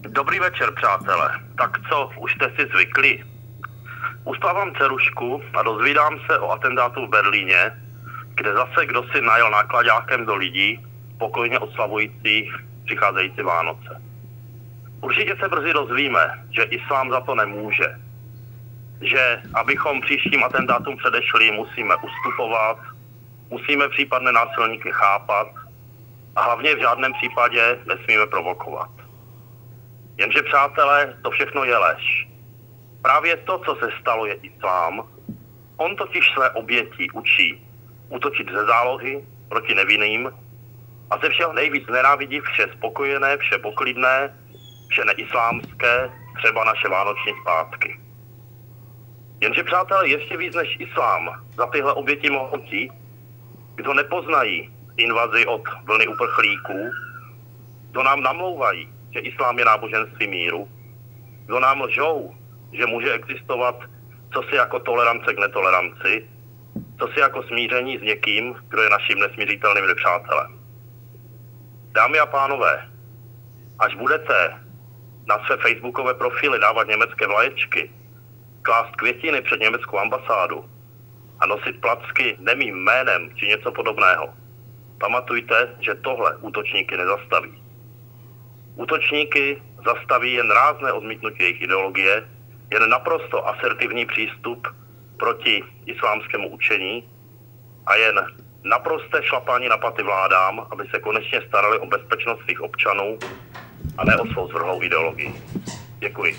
Dobrý večer, přátelé. Tak co, už jste si zvykli? Uspávám cerušku a dozvídám se o atentátu v Berlíně, kde zase kdo si najel náklaďákem do lidí, pokojně oslavujících přicházející Vánoce. Určitě se brzy dozvíme, že islám za to nemůže. Že abychom příštím atentátům předešli, musíme ustupovat, musíme případné násilníky chápat a hlavně v žádném případě nesmíme provokovat. Jenže, přátelé, to všechno je lež. Právě to, co se stalo, je islám. On totiž své oběti učí útočit ze zálohy proti nevinným a ze všeho nejvíc nenávidí vše spokojené, vše poklidné, vše neislámské, třeba naše vánoční svátky. Jenže, přátelé, ještě víc než islám za tyhle oběti mohou ti, kdo nepoznají invazi od vlny uprchlíků, kdo nám namlouvají, že islám je náboženství míru, kdo nám lžou, že může existovat cosi jako tolerance k netoleranci, cosi jako smíření s někým, kdo je naším nesmířitelným nepřátelem. Dámy a pánové, až budete na své facebookové profily dávat německé vlaječky, klást květiny před německou ambasádu a nosit placky nemým jménem či něco podobného, pamatujte, že tohle útočníky nezastaví. Útočníky zastaví jen rázné odmítnutí jejich ideologie, jen naprosto asertivní přístup proti islámskému učení a jen naprosté šlapání na paty vládám, aby se konečně starali o bezpečnost svých občanů a ne o svou zvrhlou ideologii. Děkuji.